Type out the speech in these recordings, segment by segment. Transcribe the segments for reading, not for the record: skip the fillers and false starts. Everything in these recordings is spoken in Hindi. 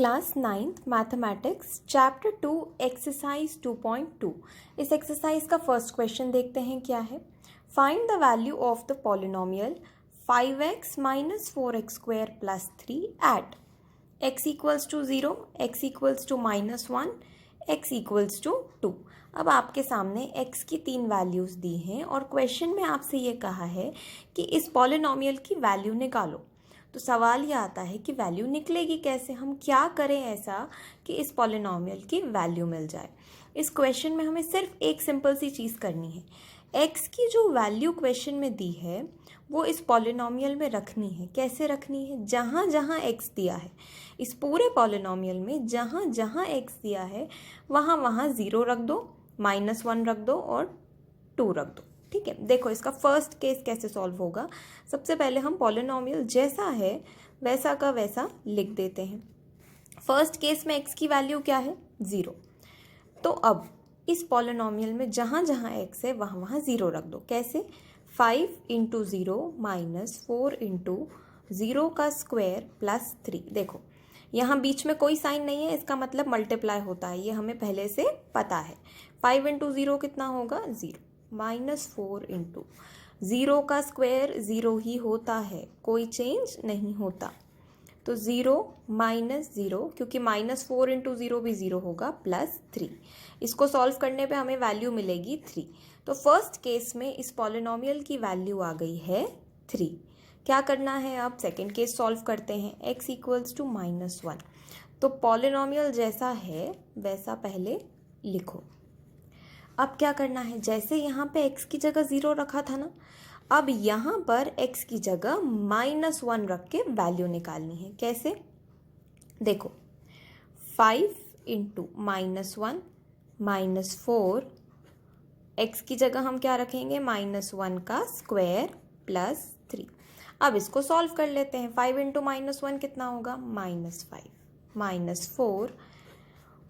Class 9th mathematics chapter 2 exercise 2.2। इस एक्सरसाइज का फर्स्ट क्वेश्चन देखते हैं क्या है। Find the value of the polynomial 5x minus 4x square plus 3 at x equals to 0, x equals to -1, x equals to 2। अब आपके सामने x की 3 वैल्यूज़ दी हैं और क्वेश्चन में आपसे ये कहा है कि इस पॉलिनोमियल की वैल्यू निकालो। तो सवाल ये आता है कि वैल्यू निकलेगी कैसे, हम क्या करें ऐसा कि इस पॉलिनोमियल की वैल्यू मिल जाए। इस क्वेश्चन में हमें सिर्फ एक सिंपल सी चीज़ करनी है, x की जो वैल्यू क्वेश्चन में दी है वो इस पॉलिनोमियल में रखनी है। कैसे रखनी है? जहाँ जहाँ x दिया है, इस पूरे पॉलिनोमियल में जहाँ जहाँ x दिया है वहाँ वहाँ 0 रख दो, -1 रख दो और 2 रख दो। ठीक है, देखो इसका फर्स्ट केस कैसे सॉल्व होगा। सबसे पहले हम पॉलिनोमियल जैसा है वैसा का वैसा लिख देते हैं। फर्स्ट केस में x की वैल्यू क्या है? 0। तो अब इस पॉलिनोमियल में जहाँ जहाँ x है वहाँ वहाँ 0 रख दो। कैसे? 5 इंटू 0 माइनस 4 इंटू 0 का स्क्वायर प्लस 3। देखो यहाँ बीच में कोई साइन नहीं है, इसका मतलब मल्टीप्लाई होता है, ये हमें पहले से पता है। 5 इंटू 0 कितना होगा? 0। -4 इंटू 0 का स्क्वायर 0 ही होता है, कोई चेंज नहीं होता। तो 0 -0, क्योंकि -4 इंटू 0 भी 0 होगा, +3। इसको सॉल्व करने पे हमें वैल्यू मिलेगी 3। तो फर्स्ट केस में इस पॉलिनोमियल की वैल्यू आ गई है 3। क्या करना है अब? सेकेंड केस सॉल्व करते हैं। x equals to -1। तो पॉलिनोमियल जैसा है वैसा पहले लिखो। अब क्या करना है? जैसे यहाँ पे x की जगह 0 रखा था ना, अब यहाँ पर x की जगह -1 रख के वैल्यू निकालनी है। कैसे? देखो 5 इंटू -1 -4, x की जगह हम क्या रखेंगे? -1 का स्क्वायर प्लस 3। अब इसको सॉल्व कर लेते हैं। 5 इंटू -1 कितना होगा? -5 -4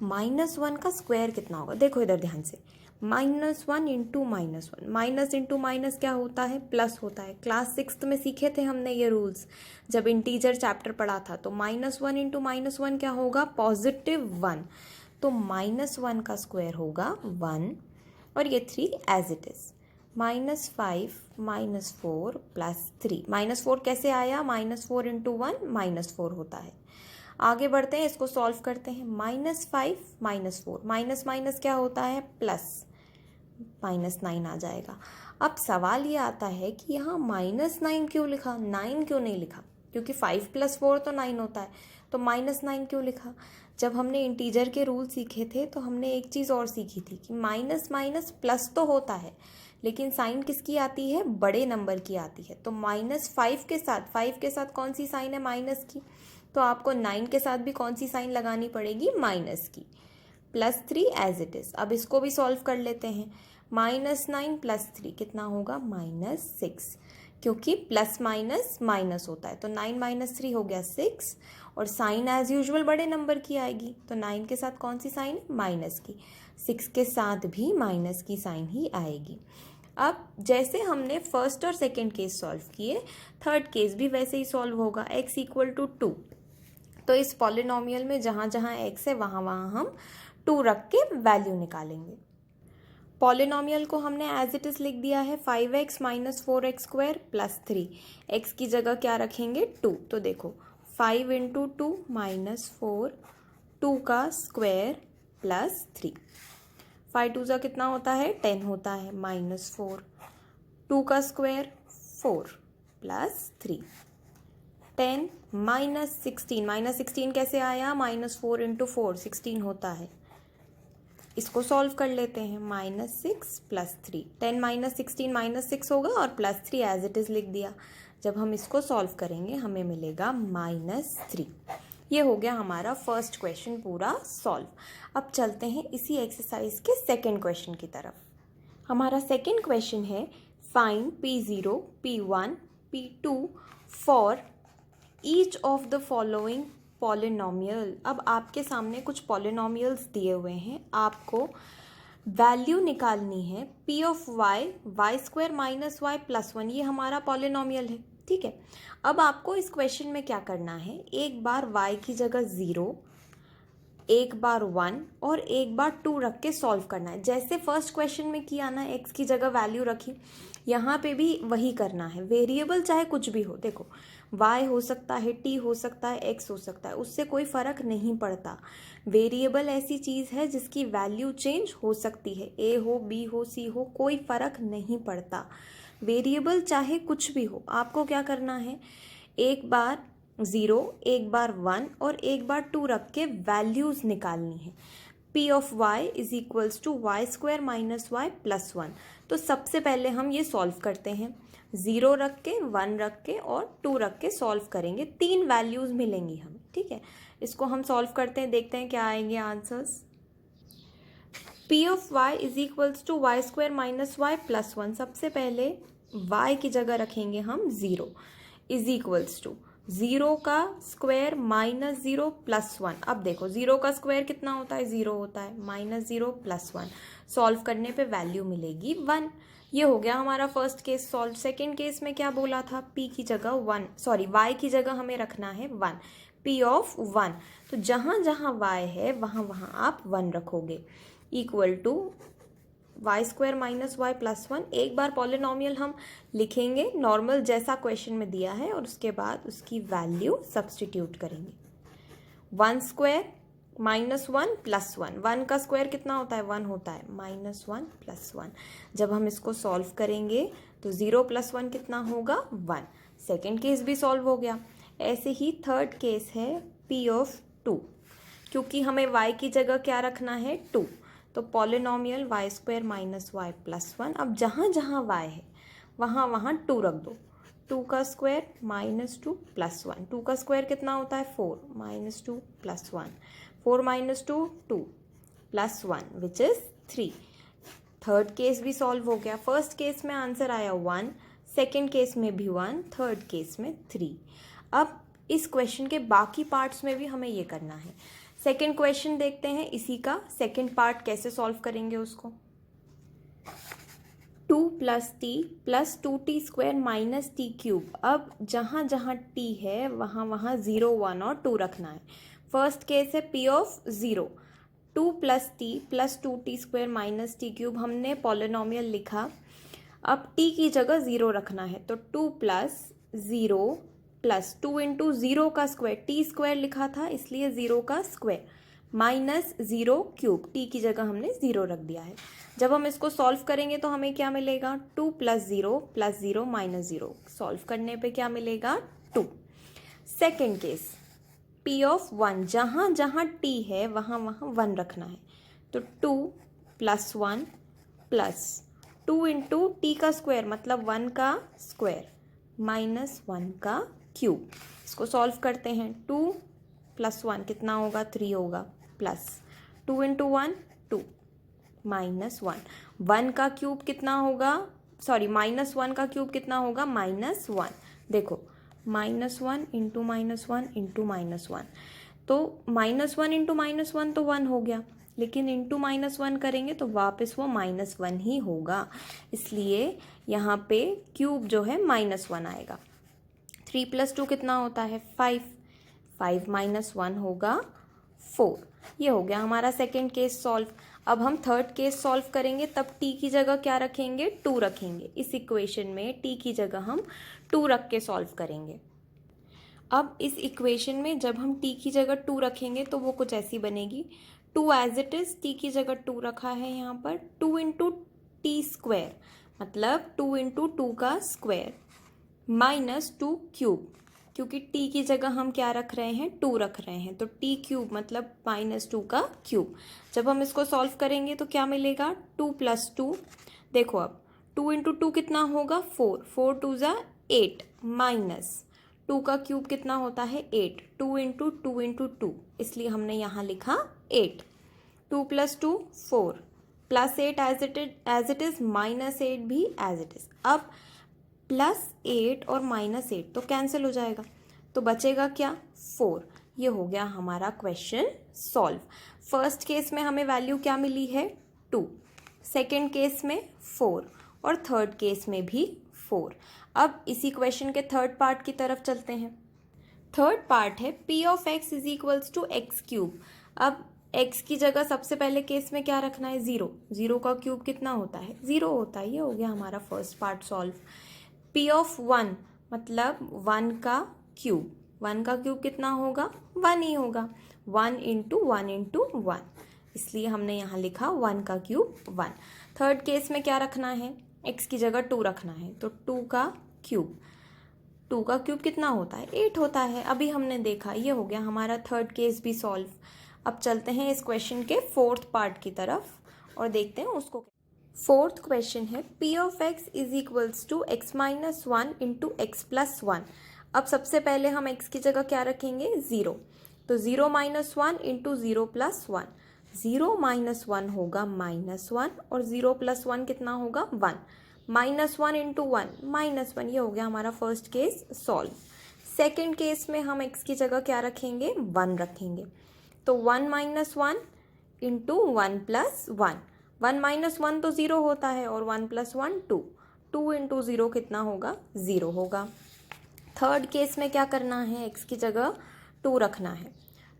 -1 का स्क्वायर कितना होगा? देखो इधर ध्यान से, -1 इंटू -1, माइनस इंटू माइनस क्या होता है? प्लस होता है। क्लास 6th में सीखे थे हमने ये रूल्स जब इंटीजर चैप्टर पढ़ा था। तो -1 इंटू -1 क्या होगा? +1। तो -1 का स्क्वायर होगा 1 और ये 3 एज इट इज। -5 -4 प्लस 3। -4 कैसे आया? -4 इंटू 1 -4 होता है। आगे बढ़ते हैं, इसको सॉल्व करते हैं। -5 -4, माइनस माइनस क्या होता है? प्लस, -9 आ जाएगा। अब सवाल ये आता है कि यहाँ -9 क्यों लिखा, 9 क्यों नहीं लिखा? क्योंकि 5 + 4 तो 9 होता है, तो -9 क्यों लिखा? जब हमने इंटीजर के रूल सीखे थे तो हमने एक चीज़ और सीखी थी कि माइनस माइनस प्लस तो होता है, लेकिन साइन किसकी आती है? बड़े नंबर की आती है। तो -5 के साथ, 5 के साथ कौन सी साइन है? माइनस की। तो आपको 9 के साथ भी कौन सी साइन लगानी पड़ेगी? माइनस की। +3 एज इट इज़। अब इसको भी सॉल्व कर लेते हैं। -9 + 3 कितना होगा? -6, क्योंकि प्लस माइनस माइनस होता है। तो 9 - 3 हो गया 6, और साइन एज यूजुअल बड़े नंबर की आएगी। तो 9 के साथ कौन सी साइन है? माइनस की। 6 के साथ भी माइनस की साइन ही आएगी। अब जैसे हमने फर्स्ट और सेकेंड केस सॉल्व किए, थर्ड केस भी वैसे ही सॉल्व होगा। x equal to 2। तो इस पॉलिनोमियल में जहाँ जहाँ x है वहाँ वहाँ हम 2 रख के वैल्यू निकालेंगे। पॉलिनोमियल को हमने एज इट इज़ लिख दिया है 5x minus 4x square plus 3। x की जगह क्या रखेंगे? 2। तो देखो 5 इंटू 2 -4, 2 का स्क्वायर प्लस 3। 5 2 कितना होता है? 10 होता है। -4, 2 का स्क्वायर 4 प्लस 3। 10 -16, -16 कैसे आया? -4 इंटू 4, 16 होता है। इसको सॉल्व कर लेते हैं। -6 प्लस 3, 10 -16 -6 होगा और +3 एज इट इज़ लिख दिया। जब हम इसको सॉल्व करेंगे हमें मिलेगा -3। ये हो गया हमारा फर्स्ट क्वेश्चन पूरा सॉल्व। अब चलते हैं इसी एक्सरसाइज के सेकेंड क्वेश्चन की तरफ। हमारा सेकेंड क्वेश्चन है find P0, P1, P2 for each of the following polynomial. अब आपके सामने कुछ पॉलिनोमियल्स दिए हुए हैं, आपको वैल्यू निकालनी है P of y, y² - y + 1। ये हमारा पॉलिनोमियल है, ठीक है। अब आपको इस क्वेश्चन में क्या करना है? एक बार y की जगह 0 एक बार 1 और एक बार 2 रख के सॉल्व करना है। जैसे फर्स्ट क्वेश्चन में किया ना, x की जगह वैल्यू रखी, यहाँ पे भी वही करना है। वेरिएबल चाहे कुछ भी हो, देखो y हो सकता है, t हो सकता है, x हो सकता है, उससे कोई फ़र्क नहीं पड़ता। वेरिएबल ऐसी चीज़ है जिसकी वैल्यू चेंज हो सकती है, a हो, b हो, c हो, कोई फ़र्क नहीं पड़ता। वेरिएबल चाहे कुछ भी हो, आपको क्या करना है, एक बार 0, एक बार 1 और एक बार 2 रख के वैल्यूज़ निकालनी है। p of y is equals to y square minus y plus 1। तो सबसे पहले हम ये सॉल्व करते हैं, 0 रख के, 1 रख के और 2 रख के सॉल्व करेंगे। 3 वैल्यूज़ मिलेंगी हमें, ठीक है। इसको हम सॉल्व करते हैं, देखते हैं क्या आएंगे answers. p of y is equals to y square minus y plus 1। सबसे पहले y की जगह रखेंगे हम 0 इज इक्वल्स टू 0 का स्क्वायर माइनस 0 प्लस 1। अब देखो 0 का स्क्वायर कितना होता है, 0 होता है, माइनस 0 प्लस 1। सॉल्व करने पे वैल्यू मिलेगी 1। ये हो गया हमारा first case solve. Second case में क्या बोला था, p की जगह y की जगह हमें रखना है 1, p ऑफ 1। तो जहाँ जहाँ y है वहाँ वहाँ आप 1 रखोगे, equal to y square minus y plus 1। एक बार पॉलिनॉमियल हम लिखेंगे नॉर्मल जैसा क्वेश्चन में दिया है और उसके बाद उसकी वैल्यू सब्सटीट्यूट करेंगे। 1 स्क्वायर माइनस 1 प्लस 1, 1 का स्क्वायर कितना होता है, 1 होता है, माइनस 1 प्लस 1। जब हम इसको सॉल्व करेंगे तो 0 प्लस 1 कितना होगा, 1। सेकेंड केस भी सॉल्व हो गया। ऐसे ही थर्ड केस है p ऑफ 2, क्योंकि हमें y की जगह क्या रखना है, 2, तो polynomial y square minus y plus 1। अब जहाँ जहाँ y है वहाँ वहाँ 2 रख दो, 2 का स्क्वायर माइनस 2 प्लस 1, 2 का स्क्वायर कितना होता है, 4, minus 2 plus 1, 4 minus 2 2 plus 1 which is 3। Third case भी सॉल्व हो गया। फर्स्ट केस में आंसर आया 1, सेकेंड केस में भी 1, थर्ड केस में 3। अब इस क्वेश्चन के बाकी पार्ट्स में भी हमें ये करना है। सेकेंड क्वेश्चन देखते हैं, इसी का सेकेंड पार्ट कैसे सॉल्व करेंगे उसको। 2 plus T plus 2t square minus T cube. अब जहाँ जहाँ t है वहाँ वहाँ 0, 1 और 2 रखना है। फर्स्ट केस है p of 0, 2 plus T plus 2t square minus T cube. हमने पॉलिनॉमियल लिखा, अब t की जगह 0 रखना है, तो 2 प्लस 0 प्लस 2 इंटू 0 का स्क्वायर, टी स्क्वायर लिखा था इसलिए 0 का स्क्वायर, माइनस 0 क्यूब, टी की जगह हमने 0 रख दिया है। जब हम इसको सॉल्व करेंगे तो हमें क्या मिलेगा, 2 प्लस 0 माइनस 0। सॉल्व करने पे क्या मिलेगा, 2। सेकेंड केस p ऑफ 1, जहाँ जहाँ t है वहाँ वहाँ 1 रखना है, तो 2 प्लस 1 प्लस 2 इंटू टी का स्क्वायर मतलब 1 का स्क्वायर माइनस 1 का क्यूब। इसको सॉल्व करते हैं, 2 प्लस 1 कितना होगा, 3 होगा, प्लस 2 इंटू 1 2 माइनस 1, 1 का क्यूब कितना होगा, सॉरी माइनस 1 का क्यूब कितना होगा, माइनस 1। देखो minus 1 into minus 1 into minus 1, तो माइनस 1 इंटू माइनस 1 तो 1 हो गया, लेकिन इंटू माइनस 1 करेंगे तो वापस वो माइनस 1 ही होगा, इसलिए यहाँ पे क्यूब जो है माइनस 1 आएगा। 3 प्लस 2 कितना होता है, 5, 5 माइनस 1 होगा 4। ये हो गया हमारा सेकेंड केस सॉल्व। अब हम थर्ड केस सॉल्व करेंगे, तब t की जगह क्या रखेंगे, 2 रखेंगे। इस इक्वेशन में t की जगह हम 2 रख के सॉल्व करेंगे। अब इस इक्वेशन में जब हम t की जगह 2 रखेंगे तो वो कुछ ऐसी बनेगी, 2 एज इट इज़, t की जगह 2 रखा है यहाँ पर, 2 इंटू टी स्क्वायर मतलब 2 इंटू 2 का स्क्वायर माइनस 2 क्यूब, क्योंकि t की जगह हम क्या रख रहे हैं, 2 रख रहे हैं, तो t क्यूब मतलब माइनस 2 का क्यूब। जब हम इसको सॉल्व करेंगे तो क्या मिलेगा, 2 प्लस 2, देखो अब 2 इंटू 2 कितना होगा, 4, 4 2 ज़ा 8 माइनस 2 का क्यूब कितना होता है, 8, 2 इंटू 2 इंटू 2, इसलिए हमने यहाँ लिखा 8। 2 plus 2 4 plus 8 as it is, minus 8 भी एज इट इज़। अब प्लस 8 और माइनस 8 तो कैंसिल हो जाएगा, तो बचेगा क्या, 4। ये हो गया हमारा क्वेश्चन सॉल्व। फर्स्ट केस में हमें वैल्यू क्या मिली है, 2, सेकेंड केस में 4 और थर्ड केस में भी 4। अब इसी क्वेश्चन के थर्ड पार्ट की तरफ चलते हैं। थर्ड पार्ट है p of x is equals to x cube. अब x की जगह सबसे पहले केस में क्या रखना है, 0। 0 का क्यूब कितना होता है, 0 होता है। ये हो गया हमारा first part solve. p of 1 मतलब 1 का क्यूब, 1 का क्यूब कितना होगा, 1 ही होगा। 1 इंटू 1 इंटू 1, इसलिए हमने यहाँ लिखा 1 का क्यूब 1। थर्ड केस में क्या रखना है, x की जगह 2 रखना है, तो 2 का क्यूब, 2 का क्यूब कितना होता है, 8 होता है। अभी हमने देखा, ये हो गया हमारा थर्ड केस भी सॉल्व। अब चलते हैं इस क्वेश्चन के फोर्थ पार्ट की तरफ और देखते हैं उसको। फोर्थ क्वेश्चन है p of x is equals to x minus 1 into x plus 1। अब सबसे पहले हम x की जगह क्या रखेंगे, 0। तो 0 माइनस 1 इंटू 0 प्लस 1, 0 माइनस 1 होगा -1 और 0 प्लस 1 कितना होगा, 1। -1 इंटू 1 -1, ये हो गया हमारा first case solve. Second case में हम x की जगह क्या रखेंगे, 1 रखेंगे। तो 1 माइनस 1 इंटू 1 प्लस 1, 1 माइनस 1 तो 0 होता है और 1 प्लस 1 2, 2 इंटू 0 कितना होगा, 0 होगा। थर्ड केस में क्या करना है, x की जगह 2 रखना है।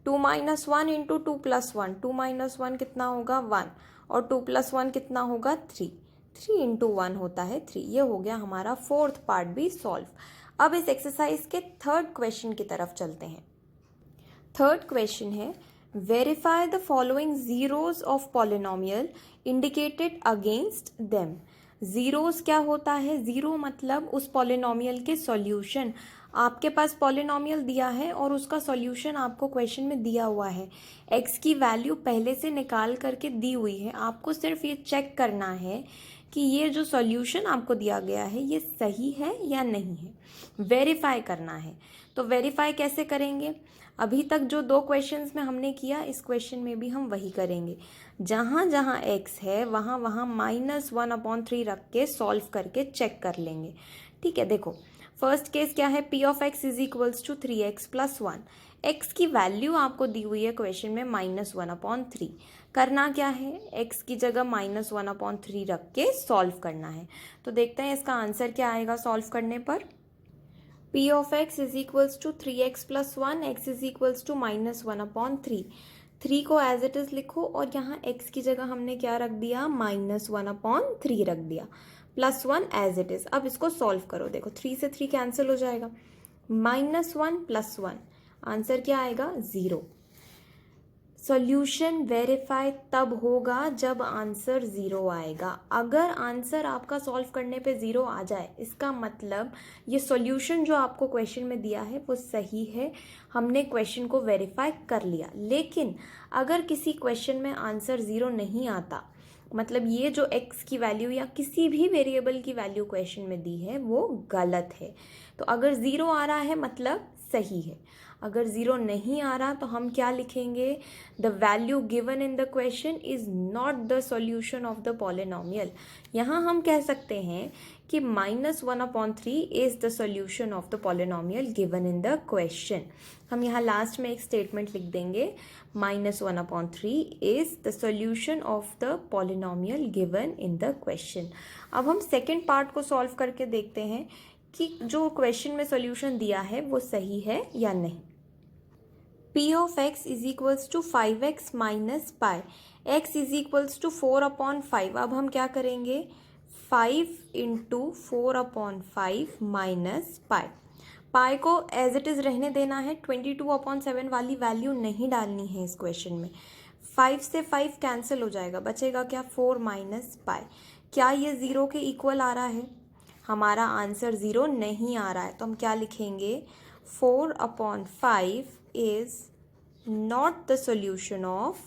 2 माइनस 1 इंटू 2 प्लस 1, 2 माइनस 1 कितना होगा, 1 और 2 प्लस 1 कितना होगा, 3, 3 इंटू 1 होता है 3। ये हो गया हमारा फोर्थ पार्ट भी सॉल्व। अब इस एक्सरसाइज के थर्ड क्वेश्चन की तरफ चलते हैं। थर्ड क्वेश्चन है, verify the following zeros of polynomial indicated against them. Zeros क्या होता है, जीरो मतलब उस पॉलिनोमियल के सॉल्यूशन। आपके पास पॉलिनोमियल दिया है और उसका सॉल्यूशन आपको क्वेश्चन में दिया हुआ है, एक्स की वैल्यू पहले से निकाल करके दी हुई है। आपको सिर्फ ये चेक करना है कि ये जो सॉल्यूशन आपको दिया गया है ये सही है या नहीं है, वेरीफाई करना है। तो वेरीफाई कैसे करेंगे, अभी तक जो 2 क्वेश्चंस में हमने किया, इस क्वेश्चन में भी हम वही करेंगे। जहाँ जहाँ x है वहाँ वहाँ -1/3 रख के सॉल्व करके चेक कर लेंगे। ठीक है, देखो फर्स्ट केस क्या है, p of x is equals to 3x plus 1। x की वैल्यू आपको दी हुई है क्वेश्चन में -1/3। करना क्या है, x की जगह -1/3 रख के सॉल्व करना है। तो देखते हैं इसका आंसर क्या आएगा सॉल्व करने पर। p of x is equals to 3x plus 1, x is equals to -1/3। 3 को एज इट इज़ लिखो और यहाँ x की जगह हमने क्या रख दिया, -1/3 रख दिया, प्लस 1 एज इट इज़। अब इसको सॉल्व करो, देखो 3 से 3 कैंसिल हो जाएगा, -1 प्लस 1, आंसर क्या आएगा, 0। सॉल्यूशन वेरीफाई तब होगा जब आंसर 0 आएगा। अगर आंसर आपका सॉल्व करने पे 0 आ जाए, इसका मतलब ये सॉल्यूशन जो आपको क्वेश्चन में दिया है वो सही है, हमने क्वेश्चन को वेरीफाई कर लिया। लेकिन अगर किसी क्वेश्चन में आंसर 0 नहीं आता, मतलब ये जो x की वैल्यू या किसी भी वेरिएबल की वैल्यू क्वेश्चन में दी है वो गलत है। तो अगर 0 आ रहा है मतलब सही है, अगर 0 नहीं आ रहा तो हम क्या लिखेंगे, the value given in the question is not the solution of the polynomial. यहाँ हम कह सकते हैं कि -1/3 is the solution of the polynomial given in the question. हम यहाँ लास्ट में एक स्टेटमेंट लिख देंगे, -1/3 is the solution of the polynomial given in the question. अब हम सेकेंड पार्ट को सॉल्व करके देखते हैं कि जो क्वेश्चन में सॉल्यूशन दिया है वो सही है या नहीं। p of x is equals to 5x minus pi, x is equals to 4/5। अब हम क्या करेंगे, 5 इंटू 4/5 माइनस पाई। पाई को एज इट इज़ रहने देना है, 22/7 वाली वैल्यू नहीं डालनी है इस क्वेश्चन में। 5 से 5 कैंसिल हो जाएगा, बचेगा क्या, 4 माइनस पाई। क्या ये 0 के इक्वल आ रहा है, हमारा आंसर 0 नहीं आ रहा है। तो हम क्या लिखेंगे, 4/5 is not the solution of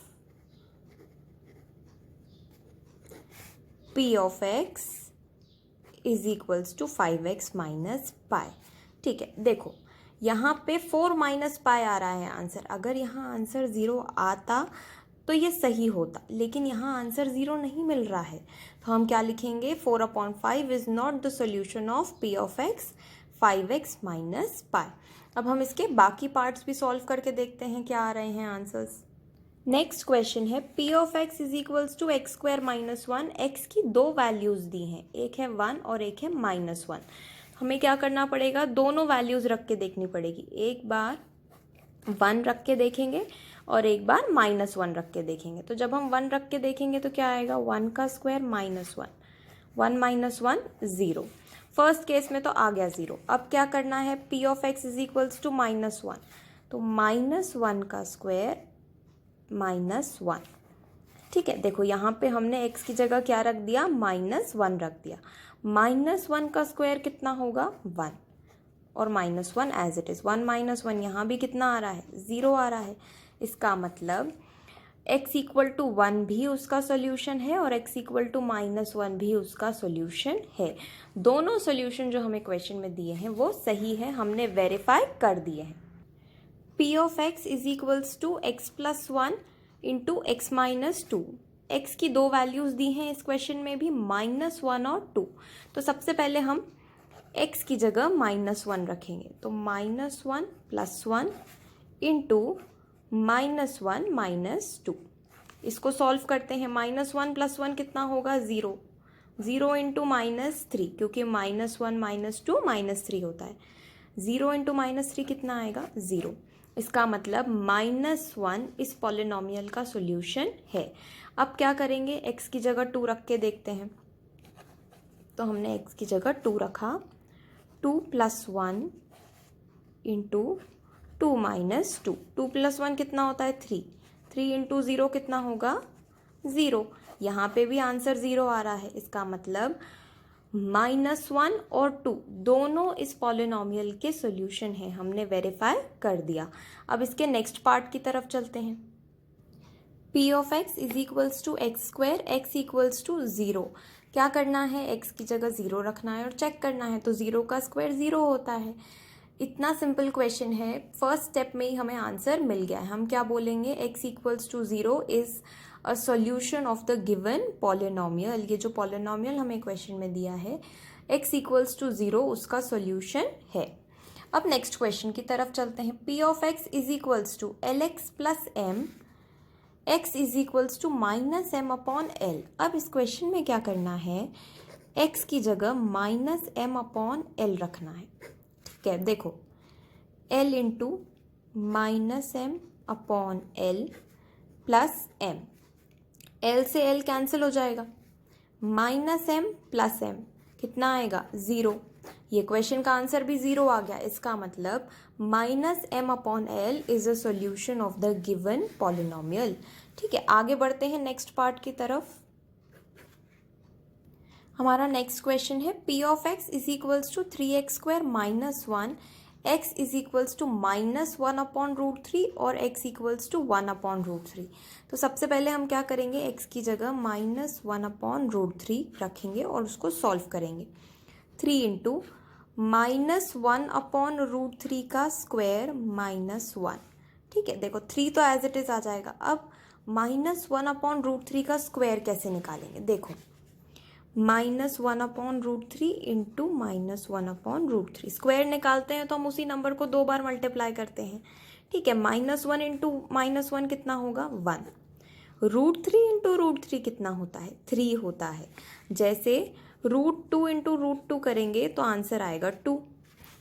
p of x is equals to 5x minus pi. ठीक है, देखो यहाँ पे 4 माइनस पाई आ रहा है आंसर। अगर यहाँ आंसर 0 आता तो ये सही होता, लेकिन यहाँ आंसर 0 नहीं मिल रहा है। तो हम क्या लिखेंगे, 4/5 is not the solution of p of x 5x minus पाई। अब हम इसके बाकी पार्ट्स भी सॉल्व करके देखते हैं क्या आ रहे हैं आंसर्स। नेक्स्ट क्वेश्चन है, p of x is equals to x² minus 1। x की 2 वैल्यूज़ दी हैं, एक है 1 और एक है -1। हमें क्या करना पड़ेगा, दोनों वैल्यूज़ रख के देखनी पड़ेगी। एक बार 1 रख के देखेंगे और एक बार -1 रख के देखेंगे। तो जब हम 1 रख के देखेंगे तो क्या आएगा, 1 का स्क्वायर -1, 1 - 1 0। फर्स्ट केस में तो आ गया 0। अब क्या करना है, p of x is equals to -1, तो -1 का स्क्वायर -1। ठीक है, देखो यहाँ पे हमने x की जगह क्या रख दिया, -1 रख दिया। -1 का स्क्वायर कितना होगा, 1, और -1 एज इट इज़। 1 - 1 यहाँ भी कितना आ रहा है, 0 आ रहा है। इसका मतलब x इक्वल टू 1 भी उसका सोल्यूशन है और x इक्वल टू -1 भी उसका सोल्यूशन है। दोनों सोल्यूशन जो हमें क्वेश्चन में दिए हैं वो सही है, हमने वेरीफाई कर दिए हैं। p of x is equals to x plus 1 into x minus 2। x की दो वैल्यूज़ दी हैं इस क्वेश्चन में भी, -1 और 2। तो सबसे पहले हम x की जगह -1 रखेंगे, तो -1 + 1 इंटू -1 - 2। इसको सॉल्व करते हैं। -1 + 1 कितना होगा, 0। 0 इंटू -3, क्योंकि -1 - 2 -3 होता है। 0 इंटू -3 कितना आएगा, 0। इसका मतलब -1 इस पॉलिनोमियल का सॉल्यूशन है। अब क्या करेंगे, x की जगह 2 रख के देखते हैं। तो हमने x की जगह 2 रखा, 2 + 1 इंटू 2 - 2। 2 + 1 कितना होता है, 3। 3 इंटू 0 कितना होगा, 0। यहाँ पे भी आंसर 0 आ रहा है। इसका मतलब -1 और 2 दोनों इस पॉलिनोमियल के सॉल्यूशन हैं, हमने वेरीफाई कर दिया। अब इसके नेक्स्ट पार्ट की तरफ चलते हैं। p of x is equals to x square, x equals to 0। क्या करना है, x की जगह 0 रखना है और चेक करना है। तो 0 का स्क्वायर 0 होता है। इतना सिंपल क्वेश्चन है, फर्स्ट स्टेप में ही हमें आंसर मिल गया है। हम क्या बोलेंगे, x equals to 0 is a solution of the given polynomial. ये जो पॉलिनोमियल हमें क्वेश्चन में दिया है x इक्वल्स टू 0 उसका सॉल्यूशन है। अब नेक्स्ट क्वेश्चन की तरफ चलते हैं। p of x is equals to lx plus m, x is equals to -m/l। अब इस क्वेश्चन में क्या करना है, x की जगह -m/l रखना है। ठीक है, देखो l into -m/l plus m, l से l कैंसिल हो जाएगा, -m प्लस m कितना आएगा, 0। ये क्वेश्चन का आंसर भी 0 आ गया। इसका मतलब -m/l is a solution of the given polynomial. ठीक है, आगे बढ़ते हैं नेक्स्ट पार्ट की तरफ। हमारा नेक्स्ट क्वेश्चन है, p of x is equals to 3x² - 1, x is equals to -1/√3 और x इक्वल्स टू 1/√3। तो सबसे पहले हम क्या करेंगे, x की जगह -1/√3 रखेंगे और उसको सॉल्व करेंगे। 3 इंटू -1/√3 का स्क्वायर -1। ठीक है, देखो 3 तो एज इट इज़ आ जाएगा। अब -1/√3 का स्क्वायर कैसे निकालेंगे, देखो -1/√3 इंटू -1/√3 स्क्वायर निकालते हैं तो हम उसी नंबर को 2 बार मल्टीप्लाई करते हैं। ठीक है, -1 इंटू -1 कितना होगा, 1। √3 इंटू √3 कितना होता है, 3 होता है। जैसे √2 इंटू √2 करेंगे तो आंसर आएगा 2,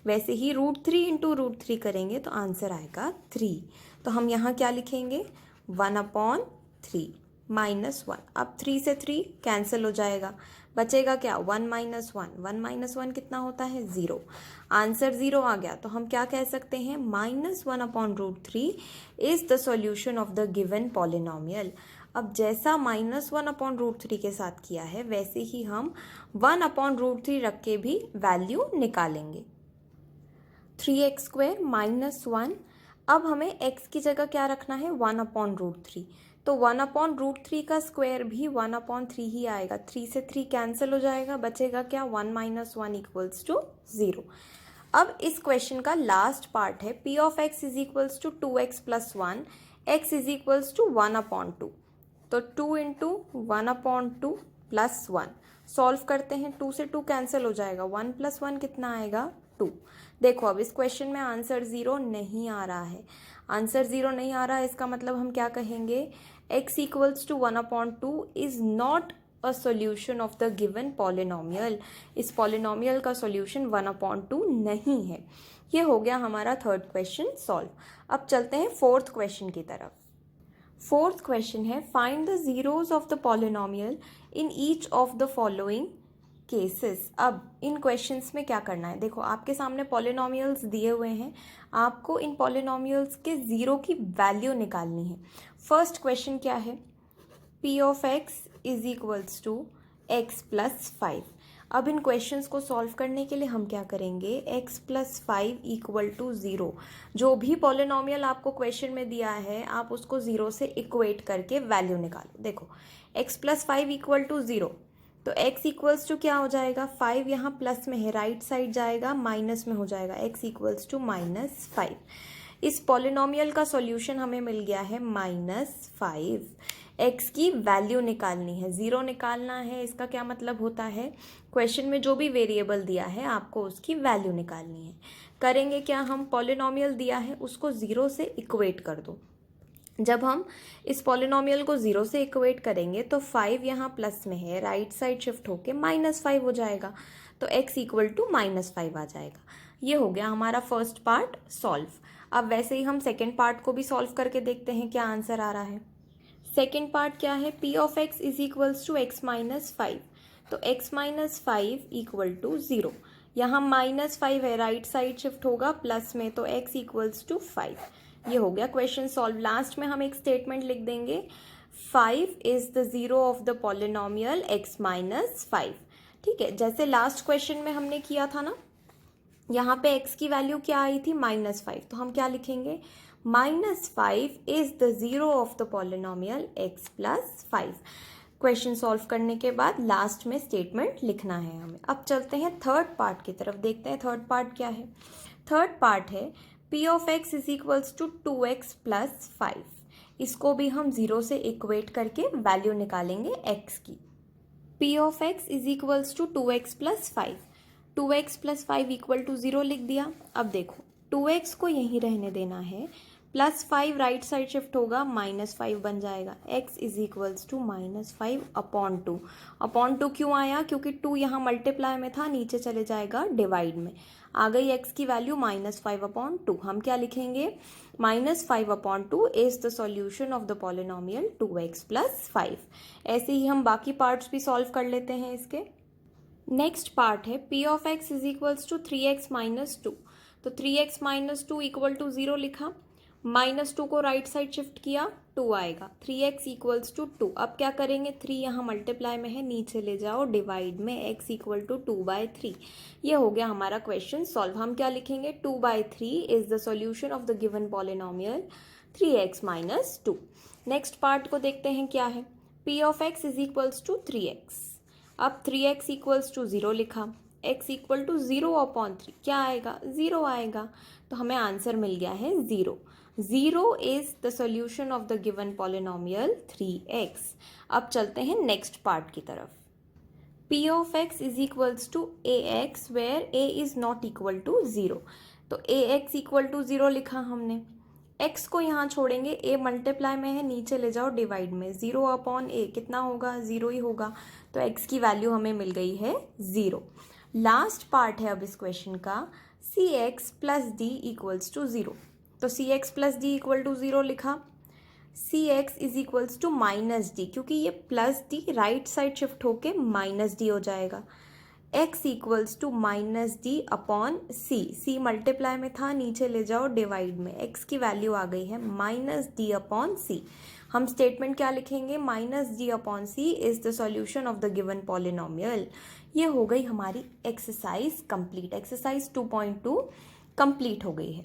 वैसे ही √3 इंटू √3 करेंगे तो आंसर आएगा 3। तो हम यहाँ क्या लिखेंगे, 1/3 -1। अब 3 से 3 कैंसिल हो जाएगा, बचेगा क्या, 1 - 1। 1 - 1 कितना होता है, 0। आंसर 0 आ गया। तो हम क्या कह सकते हैं, -1/√3 is the solution of the given polynomial. अब जैसा -1/√3 के साथ किया है वैसे ही हम 1/√3 रख के भी वैल्यू निकालेंगे। 3x² - 1। अब हमें x की जगह क्या रखना है, 1/√3। तो 1/√3 का स्क्वायर भी 1/3 ही आएगा। 3 से 3 कैंसिल हो जाएगा, बचेगा क्या, 1 - 1 इक्वल्स टू 0। अब इस क्वेश्चन का लास्ट पार्ट है, p of x is equals to 2x plus 1, x is equals to 1/2। तो 2 इंटू 1/2 प्लस 1 सॉल्व करते हैं। 2 से 2 कैंसिल हो जाएगा, 1 + 1 कितना आएगा, 2। देखो अब इस क्वेश्चन में आंसर 0 नहीं आ रहा है। आंसर 0 नहीं आ रहा है, इसका मतलब हम क्या कहेंगे, x equals to 1/2 is not a solution of the given polynomial. इस पॉलिनोमियल का सॉल्यूशन 1/2 नहीं है। ये हो गया हमारा थर्ड क्वेश्चन सॉल्व। अब चलते हैं फोर्थ क्वेश्चन की तरफ। फोर्थ क्वेश्चन है find the zeros of the polynomial in each of the following cases. अब इन क्वेश्चंस में क्या करना है, देखो आपके सामने पॉलिनोमियल्स दिए हुए हैं, आपको इन पॉलिनोमियल्स के ज़ीरो की वैल्यू निकालनी है। फर्स्ट क्वेश्चन क्या है, p of x is equals to x plus 5। अब इन क्वेश्चंस को सॉल्व करने के लिए हम क्या करेंगे, x प्लस 5 इक्वल टू 0। जो भी पॉलिनोमियल आपको क्वेश्चन में दिया है आप उसको 0 से इक्वेट करके वैल्यू निकालो। देखो x प्लस 5 इक्वल टू 0, तो x इक्वल्स टू क्या हो जाएगा, 5 यहाँ प्लस में है, राइट साइड जाएगा माइनस में हो जाएगा, x इक्वल्स टू -5। इस पॉलिनोमियल का सॉल्यूशन हमें मिल गया है -5। x की वैल्यू निकालनी है, 0 निकालना है। इसका क्या मतलब होता है, क्वेश्चन में जो भी वेरिएबल दिया है आपको उसकी वैल्यू निकालनी है। करेंगे क्या, हम पॉलिनोमियल दिया है उसको 0 से इक्वेट कर दो। जब हम इस पॉलिनोमियल को 0 से इक्वेट करेंगे तो 5 यहाँ प्लस में है, राइट साइड शिफ्ट होके -5 हो जाएगा, तो x इक्वल टू -5 आ जाएगा। ये हो गया हमारा फर्स्ट पार्ट सॉल्व। अब वैसे ही हम सेकेंड पार्ट को भी सॉल्व करके देखते हैं क्या आंसर आ रहा है। सेकेंड पार्ट क्या है, p of x is equals to x minus 5, तो x माइनस 5 इक्वल टू 0। यहाँ -5 है, राइट साइड शिफ्ट होगा प्लस में, तो x इक्वल्स टू 5। ये हो गया क्वेश्चन सॉल्व। लास्ट में हम एक स्टेटमेंट लिख देंगे, 5 is the zero of the polynomial x minus 5। ठीक है, जैसे लास्ट क्वेश्चन में हमने किया था ना, यहाँ पे x की वैल्यू क्या आई थी, -5, तो हम क्या लिखेंगे, -5 is the zero of the polynomial x plus 5। Question solve करने के बाद लास्ट में स्टेटमेंट लिखना है हमें। अब चलते हैं थर्ड पार्ट की तरफ, देखते हैं थर्ड पार्ट क्या है। थर्ड पार्ट है p of x is equals to 2x plus 5। इसको भी हम 0 से इक्वेट करके वैल्यू निकालेंगे x की। p of x is equals to 2x plus 5, 2x plus 5 equal to 0 लिख दिया। अब देखो 2x को यहीं रहने देना है, प्लस 5 राइट साइड शिफ्ट होगा, -5 बन जाएगा, x is equals to -5 upon 2। Upon 2 क्यों आया, क्योंकि 2 यहाँ मल्टीप्लाई में था, नीचे चले जाएगा डिवाइड में। आ गई x की वैल्यू -5 अपॉन 2। हम क्या लिखेंगे, -5 upon 2 is the solution of the polynomial 2x plus 5। ऐसे ही हम बाकी पार्ट्स भी सॉल्व कर लेते हैं इसके। नेक्स्ट पार्ट है p of x is equals to 3x minus 2, तो 3x माइनस 2 इक्वल टू 0 लिखा, -2 को राइट साइड शिफ्ट किया, 2 आएगा, 3x इक्वल्स टू 2। अब क्या करेंगे, 3 यहाँ मल्टीप्लाई में है, नीचे ले जाओ डिवाइड में, x इक्वल टू 2/3। ये हो गया हमारा क्वेश्चन सॉल्व। हम क्या लिखेंगे, 2/3 is the solution of the given polynomial 3x minus 2। Next part को देखते हैं क्या है, p of x is equals to 3x। अब 3x इक्वल्स टू 0 लिखा, x इक्वल टू 0 अपॉन 3 क्या आएगा, 0 आएगा, तो हमें आंसर मिल गया है 0। 0 is the solution of the given polynomial 3x। अब चलते हैं नेक्स्ट पार्ट की तरफ। p of x is equals to ax where a is not equal to 0, तो ax इक्वल टू 0 लिखा हमने, x को यहाँ छोड़ेंगे, a मल्टीप्लाई में है, नीचे ले जाओ डिवाइड में, 0 अपॉन a कितना होगा, 0 ही होगा, तो x की वैल्यू हमें मिल गई है 0। लास्ट पार्ट है अब इस क्वेश्चन का, cx plus d equals to 0, तो cx plus d equal to 0 लिखा, cx is equals to minus d, क्योंकि ये plus d right side shift होके माइनस डी हो जाएगा, x equals to minus d upon c multiply में था, नीचे ले जाओ डिवाइड में, x की वैल्यू आ गई है -d अपॉन c। हम स्टेटमेंट क्या लिखेंगे, -d upon c is the solution of the given polynomial. ये हो गई हमारी एक्सरसाइज कंप्लीट। एक्सरसाइज 2.2 कंप्लीट हो गई है।